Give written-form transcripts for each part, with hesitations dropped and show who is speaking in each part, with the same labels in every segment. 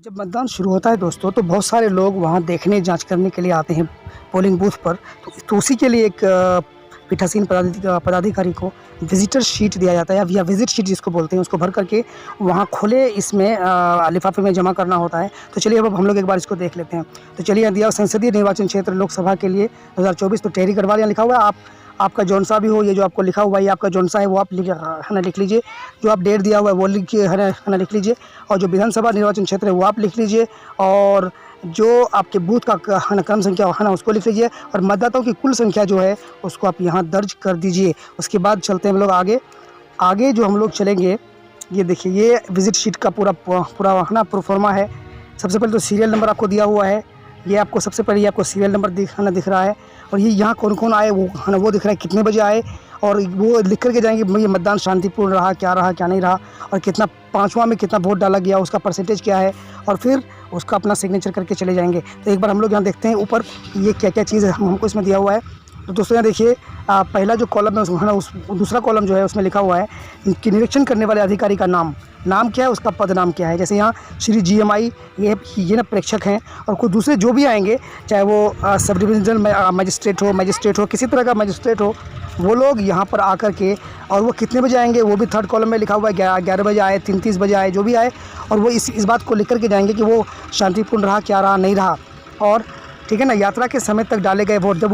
Speaker 1: जब मतदान शुरू होता है दोस्तों, तो बहुत सारे लोग वहाँ देखने जांच करने के लिए आते हैं पोलिंग बूथ पर। तो उसी के लिए एक पीठासीन पदाधिकारी को विजिटर शीट दिया जाता है या विजिट शीट जिसको बोलते हैं, उसको भर करके वहाँ खुले इसमें लिफाफे में जमा करना होता है। तो चलिए अब हम लोग एक बार इसको देख लेते हैं। तो चलिए दिया संसदीय निर्वाचन क्षेत्र लोकसभा के लिए 2024, तो टेहरी गढ़वाल यहाँ लिखा हुआ है। आपका जौन सा भी हो, ये जो आपको लिखा हुआ है, ये आपका जौन सा है वो आप लिख लीजिए। जो आप डेट दिया हुआ है वो लिखिए, है ना, लिख लीजिए। और जो विधानसभा निर्वाचन क्षेत्र है वो आप लिख लीजिए। और जो आपके बूथ का क्रम संख्या है ना, उसको लिख लीजिए। और मतदाताओं की कुल संख्या जो है उसको आप यहाँ दर्ज कर दीजिए। उसके बाद चलते हैं हम लोग आगे जो हम लोग चलेंगे, ये देखिए, ये विजिट शीट का पूरा है ना, प्रोफार्मा है। सबसे पहले तो सीरियल नंबर आपको दिया हुआ है। ये आपको सबसे पहले ये आपको सीरियल नंबर दिख रहा है। और ये यहाँ कौन कौन आए वो है ना, वो दिख रहा है, कितने बजे आए, और वो लिख करके जाएंगे ये मतदान शांतिपूर्ण रहा क्या नहीं रहा, और कितना पाँचवा में कितना वोट डाला गया, उसका परसेंटेज क्या है, और फिर उसका अपना सिग्नेचर करके चले जाएंगे। तो एक बार हम लोग यहाँ देखते हैं ऊपर ये क्या क्या चीज़ है हमको इसमें दिया हुआ है। तो दोस्तों यहाँ देखिए, पहला जो कॉलम है उसमें उस दूसरा कॉलम जो है उसमें लिखा हुआ है कि निरीक्षण करने वाले अधिकारी का नाम क्या है, उसका पद नाम क्या है। जैसे यहाँ श्री GMI ये ना प्रेक्षक हैं, और कुछ दूसरे जो भी आएंगे, चाहे वो सब डिविजनल मजिस्ट्रेट हो, किसी तरह का मजिस्ट्रेट हो, वो लोग यहाँ पर आकर के, और वो कितने बजे आएंगे वो भी थर्ड कॉलम में लिखा हुआ है। 11 बजे आए, 3:30 बजे आए, जो भी आए, और वो इस बात को लिख करके जाएंगे कि वो शांतिपूर्ण रहा, क्या रहा, नहीं रहा। और ठीक है ना, यात्रा के समय तक डाले गए वोट, जब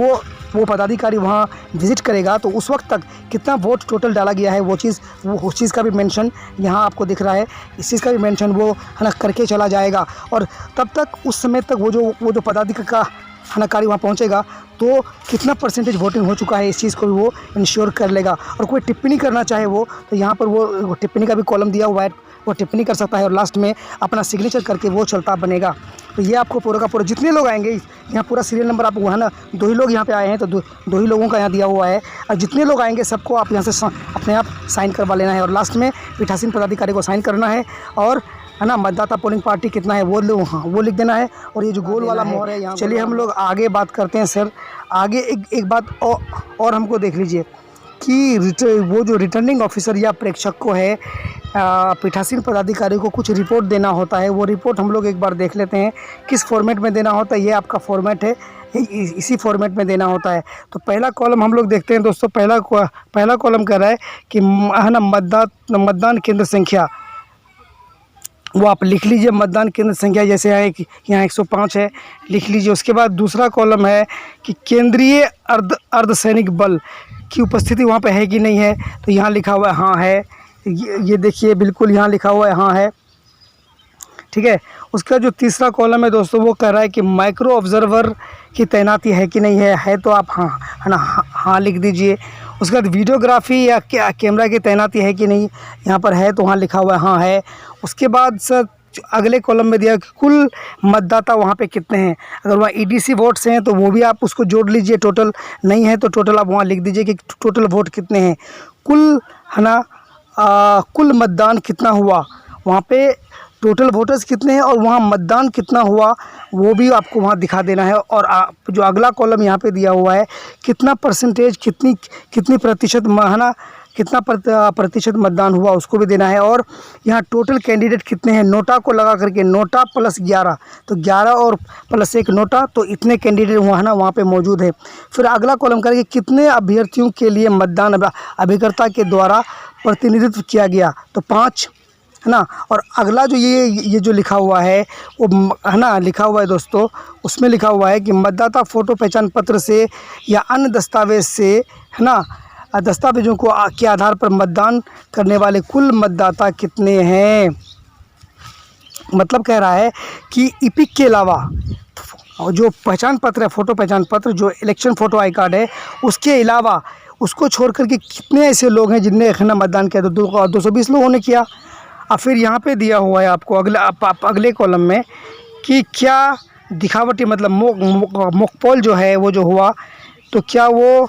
Speaker 1: वो पदाधिकारी वहाँ विज़िट करेगा तो उस वक्त तक कितना वोट टोटल डाला गया है, उस चीज़ का भी मेंशन यहाँ आपको दिख रहा है। इस चीज़ का भी मेंशन वो है ना करके चला जाएगा। और तब तक उस समय तक वो जो पदाधिकारी का कार्य वहाँ पहुँचेगा तो कितना परसेंटेज वोटिंग हो चुका है, इस चीज़ को भी वो इंश्योर कर लेगा। और कोई टिप्पणी करना चाहे वो, तो यहाँ पर वो टिप्पणी का भी कॉलम दिया हुआ है, वो टिप्पणी कर सकता है, और लास्ट में अपना सिग्नेचर करके वो चलता बनेगा। तो ये आपको पूरा का पूरा जितने लोग आएंगे, यहाँ पूरा सीरियल नंबर आपको है ना, 2 ही लोग यहाँ पे आए हैं तो दो ही लोगों का यहाँ दिया हुआ है। और जितने लोग आएंगे सबको आप यहाँ से अपने आप साइन करवा लेना है, और लास्ट में पीठासीन पदाधिकारी को साइन करना है। और है ना, मतदाता पोलिंग पार्टी कितना है वो लिख देना है। और ये जो गोल वाला मोहर है यहाँ। चलिए हम लोग आगे बात करते हैं सर। आगे एक बात और हमको देख लीजिए कि वो जो रिटर्निंग ऑफिसर या प्रेक्षक को है, पीठासीन पदाधिकारी को कुछ रिपोर्ट देना होता है। वो रिपोर्ट हम लोग एक बार देख लेते हैं किस फॉर्मेट में देना होता है। ये आपका फॉर्मेट है, इसी फॉर्मेट में देना होता है। तो पहला कॉलम हम लोग देखते हैं दोस्तों। पहला कॉलम कह रहा है कि है ना, मतदान केंद्र संख्या, वो आप लिख लीजिए। मतदान केंद्र संख्या जैसे यहाँ 105 है, लिख लीजिए। उसके बाद दूसरा कॉलम है कि केंद्रीय अर्धसैनिक बल की उपस्थिति वहाँ पे है कि नहीं है, तो यहाँ लिखा हुआ है हाँ है। ये देखिए, बिल्कुल यहाँ लिखा हुआ है हाँ है, ठीक है। उसका जो तीसरा कॉलम है दोस्तों, वो कह रहा है कि माइक्रो ऑब्जर्वर की तैनाती है कि नहीं है तो आप हाँ है ना हाँ लिख दीजिए। उसके बाद वीडियोग्राफी या कैमरा की तैनाती है कि नहीं, यहाँ पर है तो वहाँ लिखा हुआ है हाँ है। उसके बाद सर अगले कॉलम में दिया कि कुल मतदाता वहाँ पे कितने हैं। अगर वहाँ EDC वोट्स हैं तो वो भी आप उसको जोड़ लीजिए, टोटल नहीं है तो टोटल आप वहाँ लिख दीजिए कि टोटल वोट कितने हैं। कुल है ना कुल मतदान कितना हुआ, वहाँ पे टोटल वोटर्स कितने हैं और वहाँ मतदान कितना हुआ वो भी आपको वहाँ दिखा देना है। और जो अगला कॉलम यहाँ पे दिया हुआ है, कितना परसेंटेज, कितनी प्रतिशत है ना, कितना प्रतिशत मतदान हुआ उसको भी देना है। और यहाँ टोटल कैंडिडेट कितने हैं, नोटा को लगा करके, नोटा प्लस 11, तो 11 और प्लस 1 नोटा, तो इतने कैंडिडेट वहाँ पे मौजूद है। फिर अगला कॉलम करेंगे कितने अभ्यर्थियों के लिए मतदान अभिकर्ता के द्वारा प्रतिनिधित्व किया गया, तो 5 है ना। और अगला जो ये जो लिखा हुआ है वो है ना, लिखा हुआ है दोस्तों, उसमें लिखा हुआ है कि मतदाता फ़ोटो पहचान पत्र से या अन्य दस्तावेज से है ना, दस्तावेजों के आधार पर मतदान करने वाले कुल मतदाता कितने हैं। मतलब कह रहा है कि इपिक के अलावा जो पहचान पत्र है, फ़ोटो पहचान पत्र, जो इलेक्शन फ़ोटो आई कार्ड है, उसके अलावा उसको छोड़ करके कितने ऐसे लोग हैं जिनने है ना मतदान किया, तो 220 लोगों ने किया। और फिर यहाँ पे दिया हुआ है आपको अगले कॉलम में कि क्या दिखावटी मतलब मोकपोल जो है वो जो हुआ, तो क्या वो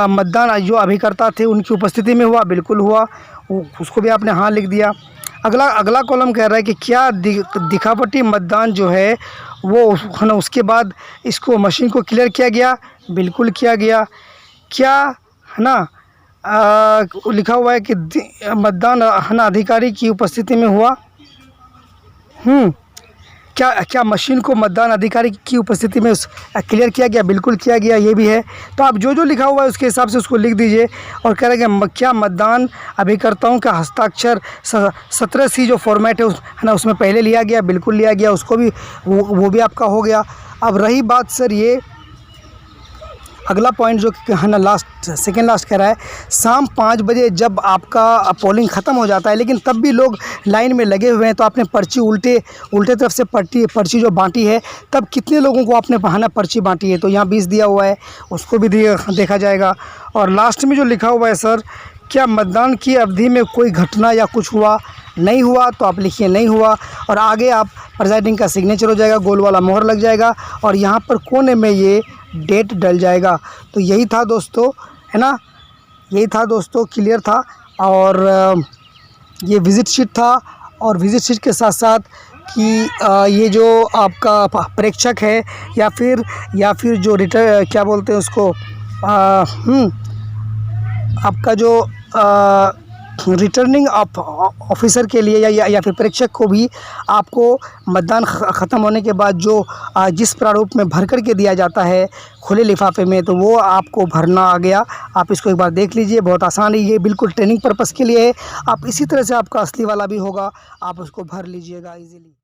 Speaker 1: मतदान जो अभिकर्ता थे उनकी उपस्थिति में हुआ, बिल्कुल हुआ, उसको भी आपने हाँ लिख दिया। अगला कॉलम कह रहा है कि क्या दिखावटी मतदान जो है वो है ना, उसके बाद इसको मशीन को क्लियर किया गया, बिल्कुल किया गया। क्या है ना लिखा हुआ है कि मतदान है ना अधिकारी की उपस्थिति में हुआ, क्या क्या मशीन को मतदान अधिकारी की उपस्थिति में क्लियर किया गया? बिल्कुल किया गया, ये भी है। तो आप जो जो लिखा हुआ है उसके हिसाब से उसको लिख दीजिए। और कह रहे हैं कि क्या मतदान अभिकर्ताओं का हस्ताक्षर 17C जो फॉर्मेट है ना, उसमें पहले लिया गया? बिल्कुल लिया गया, उसको भी वो भी आपका हो गया। अब रही बात सर ये अगला पॉइंट जो है ना, सेकेंड लास्ट कह रहा है, शाम 5 बजे जब आपका पोलिंग ख़त्म हो जाता है लेकिन तब भी लोग लाइन में लगे हुए हैं, तो आपने पर्ची उल्टे तरफ से पर्ची जो बांटी है, तब कितने लोगों को आपने है ना पर्ची बांटी है? तो यहाँ 20 दिया हुआ है, उसको भी देखा जाएगा। और लास्ट में जो लिखा हुआ है सर, क्या मतदान की अवधि में कोई घटना या कुछ हुआ? नहीं हुआ तो आप लिखिए नहीं हुआ, और आगे आप प्रिजाइडिंग का सिग्नेचर हो जाएगा, गोल वाला मोहर लग जाएगा, और यहाँ पर कोने में ये डेट डल जाएगा। तो यही था दोस्तों, है ना, यही था दोस्तों, क्लियर था। और ये विज़िट शीट था, और विज़िट शीट के साथ साथ कि ये जो आपका प्रेक्षक है या फिर जो क्या बोलते हैं उसको, आपका जो रिटर्निंग ऑफिसर के लिए या फिर प्रेक्षक को भी आपको मतदान ख़त्म होने के बाद जो जिस प्रारूप में भर कर के दिया जाता है खुले लिफाफे में, तो वो आपको भरना आ गया। आप इसको एक बार देख लीजिए, बहुत आसान है, ये बिल्कुल ट्रेनिंग पर्पज़ के लिए है। आप इसी तरह से आपका असली वाला भी होगा, आप उसको भर लीजिएगा ईज़िली।